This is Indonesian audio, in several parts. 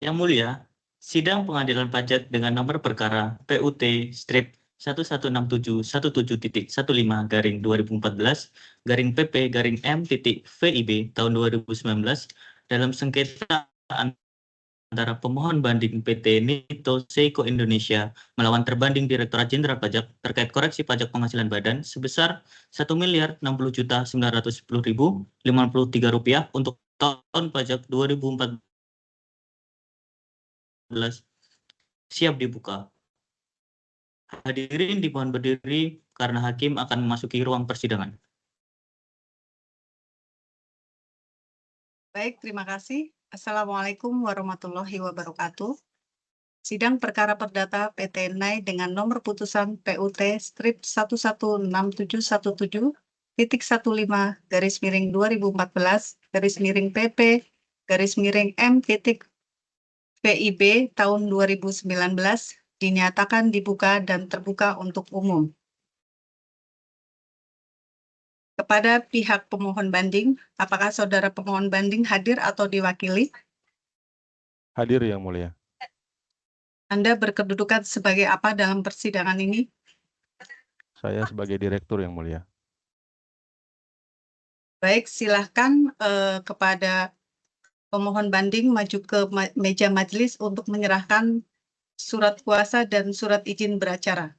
Yang mulia, sidang pengadilan pajak dengan nomor perkara PUT strip 116717.15 garing PP garing M titik VIB tahun 2019 dalam sengketa antara pemohon banding PT Nito Seiko Indonesia melawan terbanding Direktorat Jenderal Pajak terkait koreksi pajak penghasilan badan sebesar Rp1.091.910.053 untuk tahun pajak 2014 siap dibuka. Hadirin dimohon berdiri karena hakim akan memasuki ruang persidangan. Baik, terima kasih. Assalamualaikum warahmatullahi wabarakatuh. Sidang perkara perdata PT NAI dengan nomor putusan PUT strip 116717.15 garis miring 2014 garis miring PP garis miring M titik VIB tahun 2019 dinyatakan dibuka dan terbuka untuk umum. Kepada pihak pemohon banding, apakah saudara pemohon banding hadir atau diwakili? Hadir Yang Mulia. Anda berkedudukan sebagai apa dalam persidangan ini? Saya sebagai direktur Yang Mulia. Baik, silahkan kepada pemohon banding maju ke meja majelis untuk menyerahkan surat kuasa dan surat izin beracara.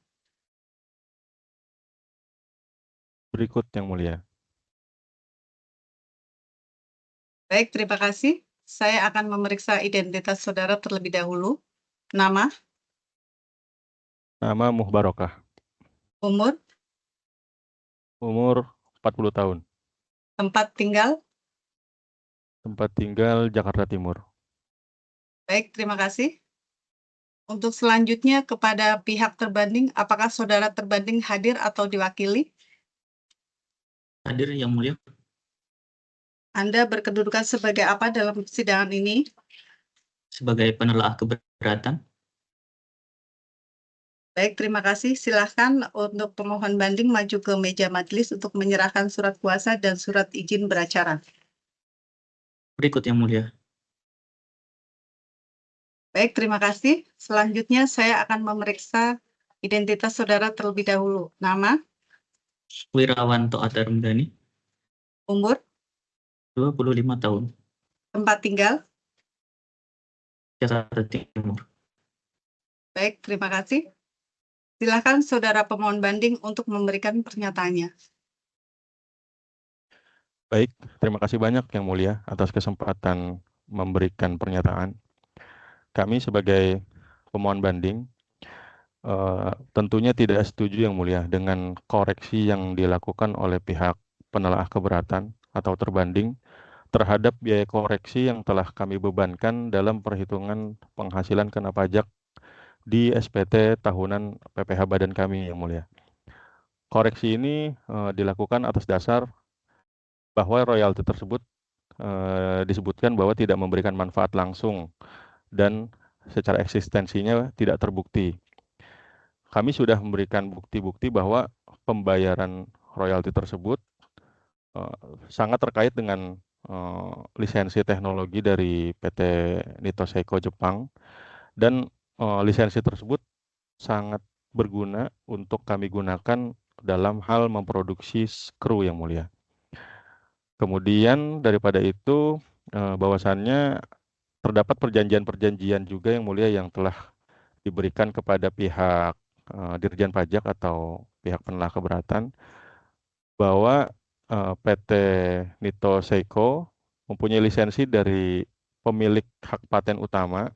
Berikut Yang Mulia. Baik, terima kasih. Saya akan memeriksa identitas saudara terlebih dahulu. Nama, Nama Muhbarokah. umur, Umur 40 tahun. tempat tinggal. Tempat tinggal Jakarta Timur. Baik, terima kasih. Untuk selanjutnya kepada pihak terbanding, apakah saudara terbanding hadir atau diwakili? Hadir Yang Mulia. Anda berkedudukan sebagai apa dalam persidangan ini? Sebagai penelaah keberatan. Baik, terima kasih. Silahkan untuk pemohon banding maju ke meja majelis untuk menyerahkan surat kuasa dan surat izin beracara. Berikut Yang Mulia. Baik, terima kasih. Selanjutnya saya akan memeriksa identitas saudara terlebih dahulu. Nama, Wirawanto Atarumdani, umur, 25 tahun, tempat tinggal. Jakarta Timur. Baik, terima kasih. Silakan saudara pemohon banding untuk memberikan pernyataannya. Baik, terima kasih banyak Yang Mulia atas kesempatan memberikan pernyataan. Kami sebagai pemohon banding tentunya tidak setuju Yang Mulia dengan koreksi yang dilakukan oleh pihak penelaah keberatan atau terbanding terhadap biaya koreksi yang telah kami bebankan dalam perhitungan penghasilan kena pajak di SPT tahunan PPh badan kami Yang Mulia. Koreksi ini dilakukan atas dasar bahwa royalti tersebut disebutkan bahwa tidak memberikan manfaat langsung dan secara eksistensinya tidak terbukti. Kami sudah memberikan bukti-bukti bahwa pembayaran royalti tersebut sangat terkait dengan lisensi teknologi dari PT Nito Seiko Jepang, dan lisensi tersebut sangat berguna untuk kami gunakan dalam hal memproduksi skru Yang Mulia. Kemudian daripada itu bahwasannya terdapat perjanjian-perjanjian juga Yang Mulia yang telah diberikan kepada pihak Dirjen Pajak atau pihak penelaah keberatan bahwa PT Nito Seiko mempunyai lisensi dari pemilik hak paten utama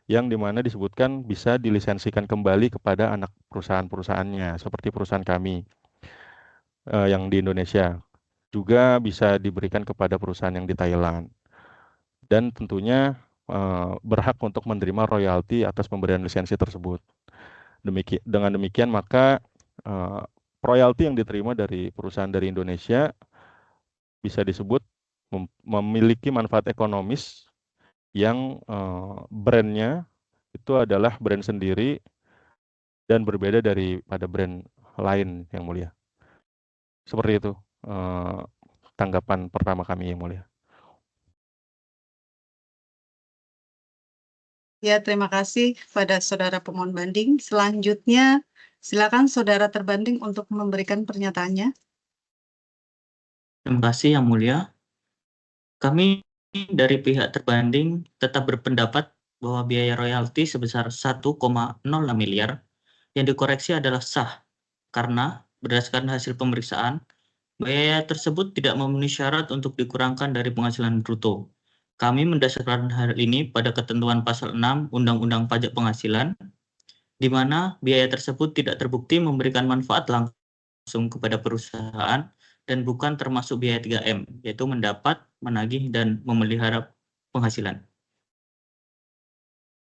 yang dimana disebutkan bisa dilisensikan kembali kepada anak perusahaan-perusahaannya seperti perusahaan kami yang di Indonesia, juga bisa diberikan kepada perusahaan yang di Thailand, dan tentunya berhak untuk menerima royalti atas pemberian lisensi tersebut. Dengan demikian maka royalti yang diterima dari perusahaan dari Indonesia bisa disebut memiliki manfaat ekonomis yang brandnya itu adalah brand sendiri dan berbeda daripada brand lain Yang Mulia. Seperti itu tanggapan pertama kami Yang Mulia. Ya, terima kasih kepada saudara pemohon banding. Selanjutnya, silakan saudara terbanding untuk memberikan pernyataannya. Terima kasih Yang Mulia. Kami dari pihak terbanding tetap berpendapat bahwa biaya royalti sebesar 1,06 miliar yang dikoreksi adalah sah karena berdasarkan hasil pemeriksaan, biaya tersebut tidak memenuhi syarat untuk dikurangkan dari penghasilan bruto. Kami mendasarkan hal ini pada ketentuan pasal 6 Undang-Undang Pajak Penghasilan, di mana biaya tersebut tidak terbukti memberikan manfaat langsung kepada perusahaan dan bukan termasuk biaya 3M, yaitu mendapat, menagih, dan memelihara penghasilan.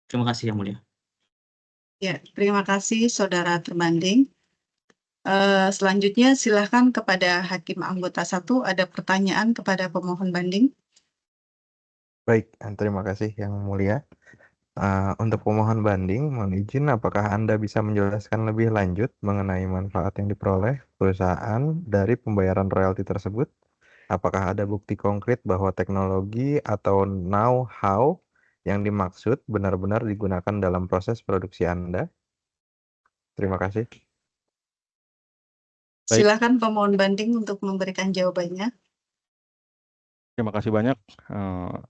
Terima kasih Yang Mulia. Ya, terima kasih saudara terbanding. Selanjutnya, silakan kepada Hakim Anggota 1 ada pertanyaan kepada pemohon banding. Baik, terima kasih Yang Mulia. Untuk pemohon banding, mohon izin apakah Anda bisa menjelaskan lebih lanjut mengenai manfaat yang diperoleh perusahaan dari pembayaran royalti tersebut? Apakah ada bukti konkret bahwa teknologi atau know-how yang dimaksud benar-benar digunakan dalam proses produksi Anda? Terima kasih. Baik. Silakan pemohon banding untuk memberikan jawabannya. Terima kasih banyak.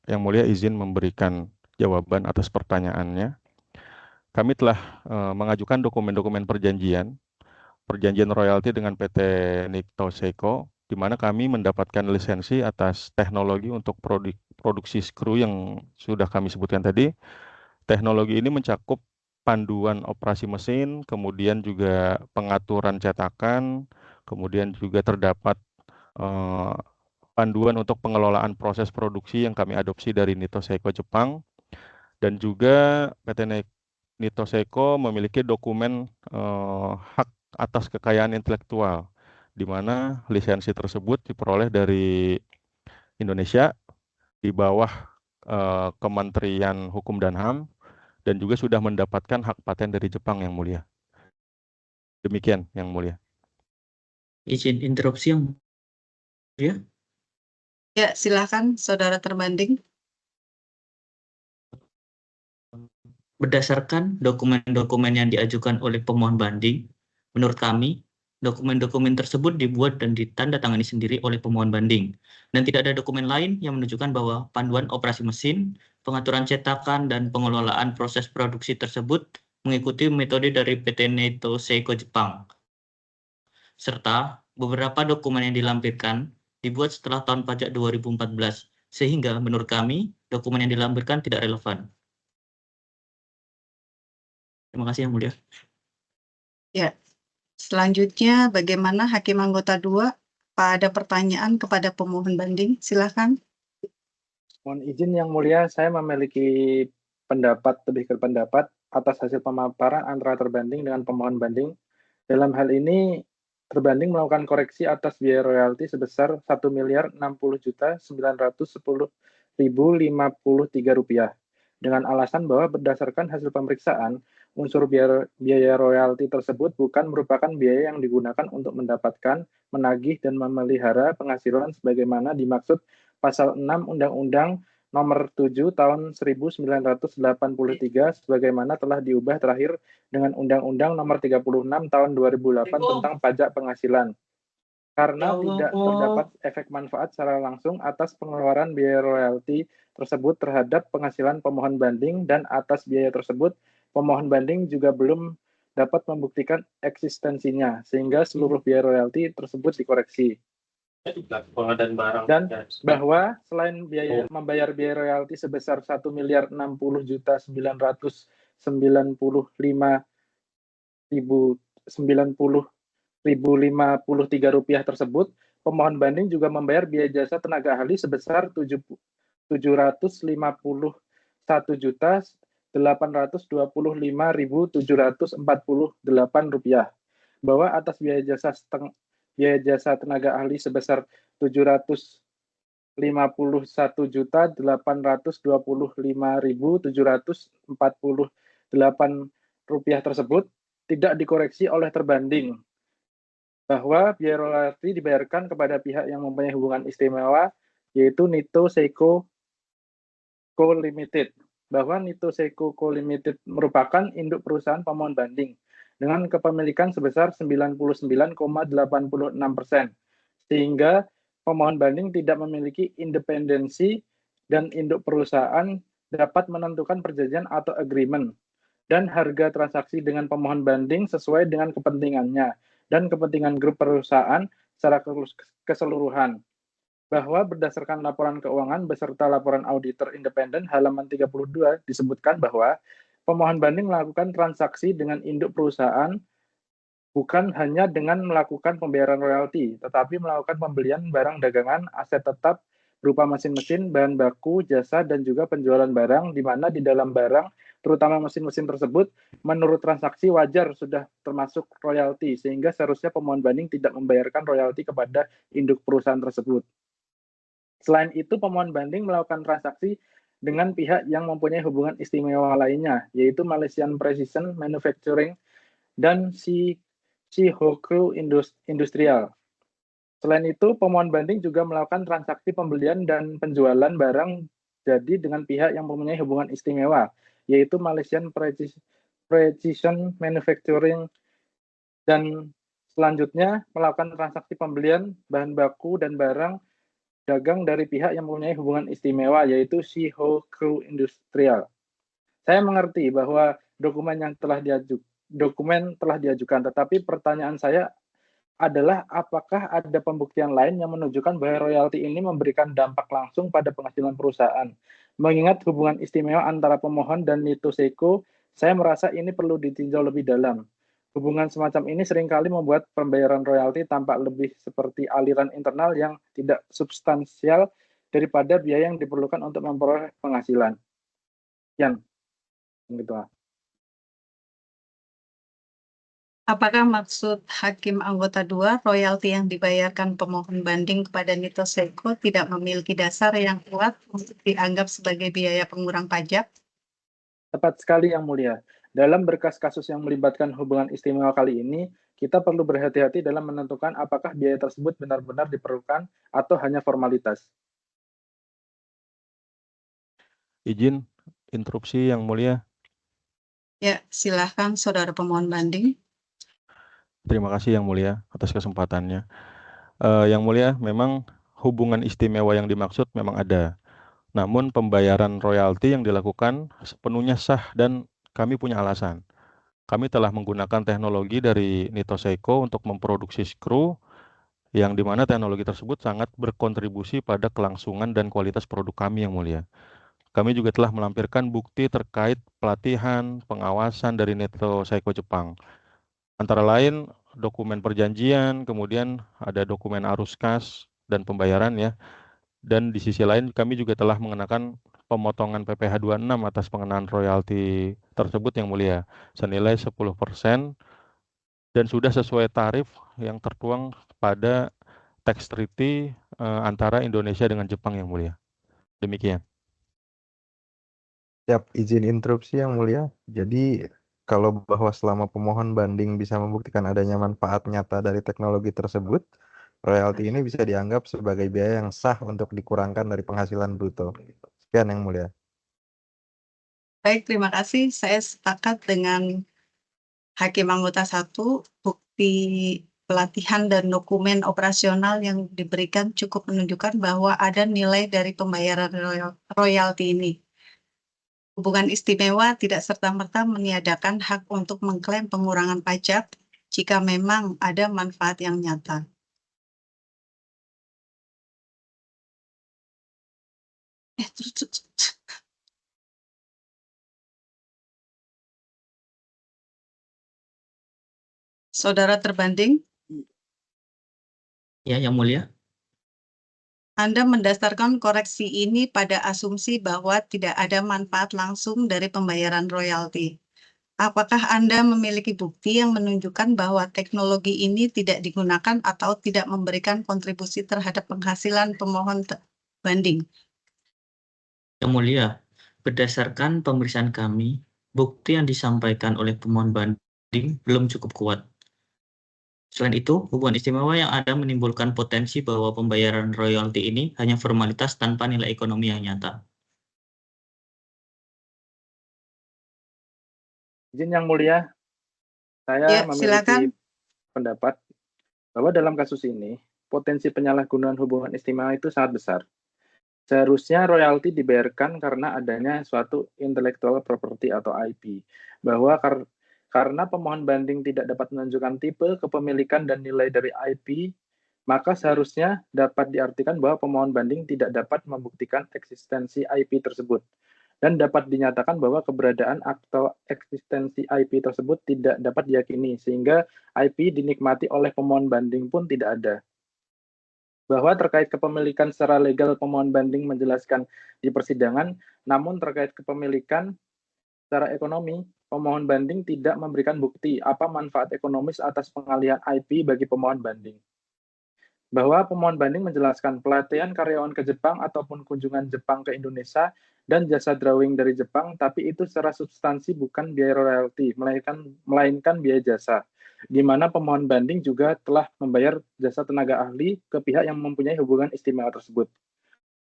Yang Mulia izin memberikan jawaban atas pertanyaannya. Kami telah mengajukan dokumen-dokumen perjanjian royalti dengan PT Nikto Seiko, di mana kami mendapatkan lisensi atas teknologi untuk produksi skru yang sudah kami sebutkan tadi. Teknologi ini mencakup panduan operasi mesin, kemudian juga pengaturan cetakan, kemudian juga terdapat panduan untuk pengelolaan proses produksi yang kami adopsi dari Nitto Seiko Jepang, dan juga PT Nitto Seiko memiliki dokumen hak atas kekayaan intelektual, di mana lisensi tersebut diperoleh dari Indonesia di bawah Kementerian Hukum dan HAM, dan juga sudah mendapatkan hak paten dari Jepang, Yang Mulia. Demikian, Yang Mulia. Izin interupsi Yang Mulia. Ya, silakan saudara terbanding. Berdasarkan dokumen-dokumen yang diajukan oleh pemohon banding, menurut kami, dokumen-dokumen tersebut dibuat dan ditandatangani sendiri oleh pemohon banding, dan tidak ada dokumen lain yang menunjukkan bahwa panduan operasi mesin, pengaturan cetakan, dan pengelolaan proses produksi tersebut mengikuti metode dari PT Nitto Seiko Jepang. Serta beberapa dokumen yang dilampirkan dibuat setelah tahun pajak 2014, sehingga menurut kami, dokumen yang dilampirkan tidak relevan. Terima kasih Yang Mulia. Ya, selanjutnya bagaimana Hakim Anggota 2? Apa ada pertanyaan kepada pemohon banding? Silakan. Mohon izin Yang Mulia, saya memiliki lebih ke pendapat atas hasil pemaparan antara terbanding dengan pemohon banding. Dalam hal ini, terbanding melakukan koreksi atas biaya royalti sebesar Rp1.060.910.053 dengan alasan bahwa berdasarkan hasil pemeriksaan, unsur biaya royalti tersebut bukan merupakan biaya yang digunakan untuk mendapatkan, menagih, dan memelihara penghasilan sebagaimana dimaksud Pasal 6 Undang-Undang Nomor 7 Tahun 1983 sebagaimana telah diubah terakhir dengan Undang-Undang Nomor 36 Tahun 2008 tentang pajak penghasilan. Karena tidak terdapat efek manfaat secara langsung atas pengeluaran biaya royalti tersebut terhadap penghasilan pemohon banding, dan atas biaya tersebut pemohon banding juga belum dapat membuktikan eksistensinya, sehingga seluruh biaya royalti tersebut dikoreksi. Dan bahwa selain membayar biaya royalti sebesar Rp1.060.990.053 tersebut, pemohon banding juga membayar biaya jasa tenaga ahli sebesar Rp751.825.748. Bahwa atas biaya jasa tenaga ahli sebesar Rp751.825.748 tersebut tidak dikoreksi oleh terbanding, bahwa biaya royalti dibayarkan kepada pihak yang mempunyai hubungan istimewa, yaitu Nitto Seiko Co. Limited, bahwa Nito Seiko Co Limited merupakan induk perusahaan pemohon banding dengan kepemilikan sebesar 99,86%, sehingga pemohon banding tidak memiliki independensi dan induk perusahaan dapat menentukan perjanjian atau agreement dan harga transaksi dengan pemohon banding sesuai dengan kepentingannya dan kepentingan grup perusahaan secara keseluruhan. Bahwa berdasarkan laporan keuangan beserta laporan auditor independen halaman 32 disebutkan bahwa pemohon banding melakukan transaksi dengan induk perusahaan bukan hanya dengan melakukan pembayaran royalti, tetapi melakukan pembelian barang dagangan, aset tetap berupa mesin-mesin, bahan baku, jasa, dan juga penjualan barang, di mana di dalam barang, terutama mesin-mesin tersebut, menurut transaksi wajar sudah termasuk royalti, sehingga seharusnya pemohon banding tidak membayarkan royalti kepada induk perusahaan tersebut. Selain itu, pemohon banding melakukan transaksi dengan pihak yang mempunyai hubungan istimewa lainnya, yaitu Malaysian Precision Manufacturing dan Shikoku Industrial. Selain itu, pemohon banding juga melakukan transaksi pembelian dan penjualan barang jadi dengan pihak yang mempunyai hubungan istimewa, yaitu Malaysian Precision Manufacturing, dan selanjutnya melakukan transaksi pembelian bahan baku dan barang dagang dari pihak yang mempunyai hubungan istimewa, yaitu Shikoku Industrial. Saya mengerti bahwa dokumen telah diajukan, tetapi pertanyaan saya adalah apakah ada pembuktian lain yang menunjukkan bahwa royalti ini memberikan dampak langsung pada penghasilan perusahaan. Mengingat hubungan istimewa antara pemohon dan Nito Seiko, saya merasa ini perlu ditinjau lebih dalam. Hubungan semacam ini seringkali membuat pembayaran royalti tampak lebih seperti aliran internal yang tidak substansial daripada biaya yang diperlukan untuk memperoleh penghasilan. Yan, gitu. Apakah maksud Hakim Anggota 2, royalti yang dibayarkan pemohon banding kepada Nito Seiko tidak memiliki dasar yang kuat untuk dianggap sebagai biaya pengurang pajak? Tepat sekali, Yang Mulia. Dalam berkas kasus yang melibatkan hubungan istimewa kali ini, kita perlu berhati-hati dalam menentukan apakah biaya tersebut benar-benar diperlukan atau hanya formalitas. Izin interupsi Yang Mulia. Ya, silakan Saudara pemohon banding. Terima kasih Yang Mulia atas kesempatannya. Yang Mulia, memang hubungan istimewa yang dimaksud memang ada. Namun pembayaran royalti yang dilakukan sepenuhnya sah dan kami punya alasan. Kami telah menggunakan teknologi dari Nito Seiko untuk memproduksi skru yang dimana teknologi tersebut sangat berkontribusi pada kelangsungan dan kualitas produk kami Yang Mulia. Kami juga telah melampirkan bukti terkait pelatihan, pengawasan dari Nito Seiko Jepang. Antara lain dokumen perjanjian, kemudian ada dokumen arus kas dan pembayaran ya. Dan di sisi lain kami juga telah mengenakan pemotongan PPh 26 atas pengenaan royalti tersebut Yang Mulia senilai 10% dan sudah sesuai tarif yang tertuang pada tax treaty antara Indonesia dengan Jepang Yang Mulia. Demikian. Siap, izin interupsi Yang Mulia. Jadi kalau bahwa selama pemohon banding bisa membuktikan adanya manfaat nyata dari teknologi tersebut, royalti ini bisa dianggap sebagai biaya yang sah untuk dikurangkan dari penghasilan bruto. Sekian Yang Mulia. Baik, terima kasih. Saya sepakat dengan Hakim Anggota 1, bukti pelatihan dan dokumen operasional yang diberikan cukup menunjukkan bahwa ada nilai dari pembayaran royalti ini. Hubungan istimewa tidak serta-merta meniadakan hak untuk mengklaim pengurangan pajak jika memang ada manfaat yang nyata. Saudara terbanding, Ya, Yang Mulia. Anda mendasarkan koreksi ini pada asumsi bahwa tidak ada manfaat langsung dari pembayaran royalti. Apakah Anda memiliki bukti yang menunjukkan bahwa teknologi ini tidak digunakan atau tidak memberikan kontribusi terhadap penghasilan pemohon banding? Yang Mulia, berdasarkan pemeriksaan kami, bukti yang disampaikan oleh pemohon banding belum cukup kuat. Selain itu, hubungan istimewa yang ada menimbulkan potensi bahwa pembayaran royalti ini hanya formalitas tanpa nilai ekonomi yang nyata. Izin Yang Mulia, saya Ya, memiliki silakan. pendapat bahwa dalam kasus ini, potensi penyalahgunaan hubungan istimewa itu sangat besar. Seharusnya royalti dibayarkan karena adanya suatu intellectual property atau IP, bahwa karena pemohon banding tidak dapat menunjukkan tipe, kepemilikan, dan nilai dari IP, maka seharusnya dapat diartikan bahwa pemohon banding tidak dapat membuktikan eksistensi IP tersebut, dan dapat dinyatakan bahwa keberadaan atau eksistensi IP tersebut tidak dapat diyakini, sehingga IP dinikmati oleh pemohon banding pun tidak ada. Bahwa terkait kepemilikan secara legal pemohon banding menjelaskan di persidangan, namun terkait kepemilikan secara ekonomi, pemohon banding tidak memberikan bukti apa manfaat ekonomis atas pengalihan IP bagi pemohon banding. Bahwa pemohon banding menjelaskan pelatihan karyawan ke Jepang ataupun kunjungan Jepang ke Indonesia dan jasa drawing dari Jepang, tapi itu secara substansi bukan biaya royalti, melainkan biaya jasa, di mana pemohon banding juga telah membayar jasa tenaga ahli ke pihak yang mempunyai hubungan istimewa tersebut.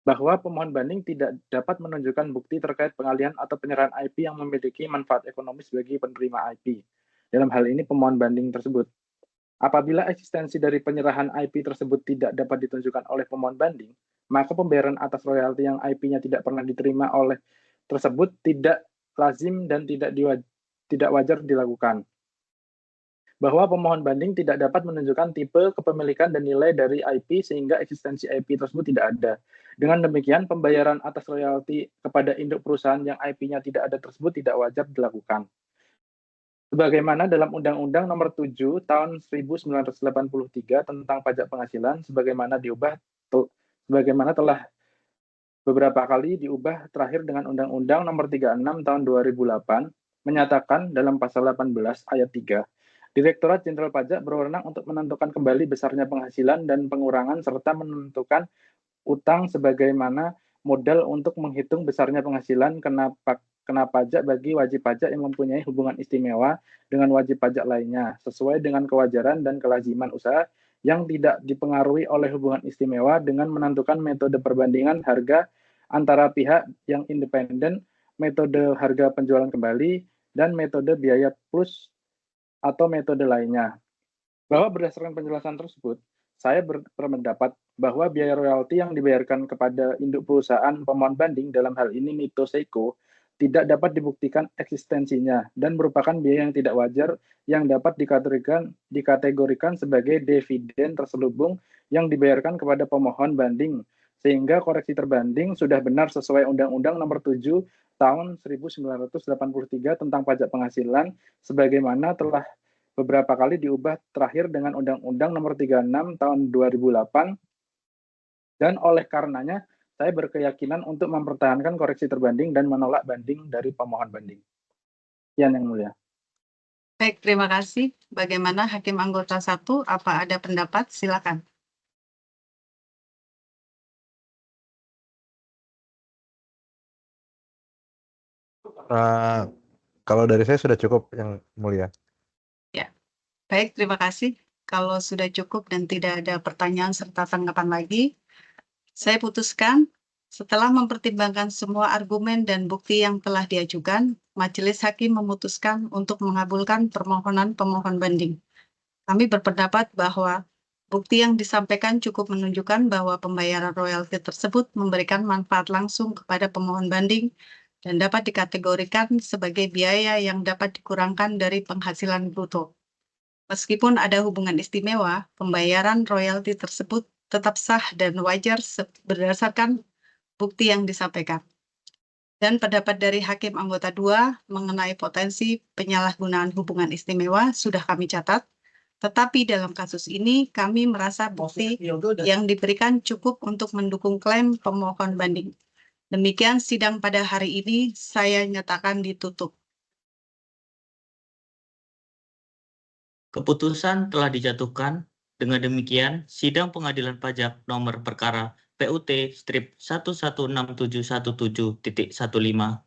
Bahwa pemohon banding tidak dapat menunjukkan bukti terkait pengalihan atau penyerahan IP yang memiliki manfaat ekonomis bagi penerima IP. Dalam hal ini pemohon banding tersebut. Apabila eksistensi dari penyerahan IP tersebut tidak dapat ditunjukkan oleh pemohon banding, maka pembayaran atas royalti yang IP-nya tidak pernah diterima oleh tersebut tidak lazim dan tidak wajar dilakukan. Bahwa pemohon banding tidak dapat menunjukkan tipe, kepemilikan, dan nilai dari IP sehingga eksistensi IP tersebut tidak ada. Dengan demikian, pembayaran atas royalti kepada induk perusahaan yang IP-nya tidak ada tersebut tidak wajar dilakukan. Sebagaimana dalam Undang-Undang Nomor 7 Tahun 1983 tentang pajak penghasilan, sebagaimana telah beberapa kali diubah terakhir dengan Undang-Undang Nomor 36 Tahun 2008, menyatakan dalam pasal 18 ayat 3, Direktorat Jenderal Pajak berwenang untuk menentukan kembali besarnya penghasilan dan pengurangan serta menentukan utang sebagaimana modal untuk menghitung besarnya penghasilan kena pajak bagi wajib pajak yang mempunyai hubungan istimewa dengan wajib pajak lainnya, sesuai dengan kewajaran dan kelaziman usaha yang tidak dipengaruhi oleh hubungan istimewa dengan menentukan metode perbandingan harga antara pihak yang independen, metode harga penjualan kembali, dan metode biaya plus atau metode lainnya. Bahwa berdasarkan penjelasan tersebut, saya berpendapat bahwa biaya royalti yang dibayarkan kepada induk perusahaan pemohon banding dalam hal ini Nito Seiko tidak dapat dibuktikan eksistensinya dan merupakan biaya yang tidak wajar yang dapat dikategorikan sebagai dividen terselubung yang dibayarkan kepada pemohon banding, sehingga koreksi terbanding sudah benar sesuai Undang-Undang Nomor 7 Tahun 1983 tentang pajak penghasilan, sebagaimana telah beberapa kali diubah terakhir dengan Undang-Undang Nomor 36 Tahun 2008, dan oleh karenanya saya berkeyakinan untuk mempertahankan koreksi terbanding dan menolak banding dari pemohon banding. Sekian Yang Mulia. Baik, terima kasih. Bagaimana Hakim Anggota 1? Apa ada pendapat? Silakan. Kalau dari saya sudah cukup, Yang Mulia. Baik, terima kasih. Kalau sudah cukup dan tidak ada pertanyaan serta tanggapan lagi, saya putuskan setelah mempertimbangkan semua argumen dan bukti yang telah diajukan, Majelis Hakim memutuskan untuk mengabulkan permohonan pemohon banding. Kami berpendapat bahwa bukti yang disampaikan cukup menunjukkan bahwa pembayaran royalti tersebut memberikan manfaat langsung kepada pemohon banding dan dapat dikategorikan sebagai biaya yang dapat dikurangkan dari penghasilan bruto. Meskipun ada hubungan istimewa, pembayaran royalti tersebut tetap sah dan wajar berdasarkan bukti yang disampaikan. Dan pendapat dari Hakim Anggota 2 mengenai potensi penyalahgunaan hubungan istimewa sudah kami catat, tetapi dalam kasus ini kami merasa bukti yang diberikan cukup untuk mendukung klaim pemohon banding. Demikian sidang pada hari ini saya nyatakan ditutup. Keputusan telah dijatuhkan. Dengan demikian, sidang pengadilan pajak nomor perkara PUT strip 116717.15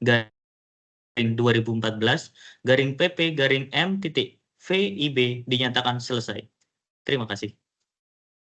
garing 2014 garing PP garing M titik VIB dinyatakan selesai. Terima kasih.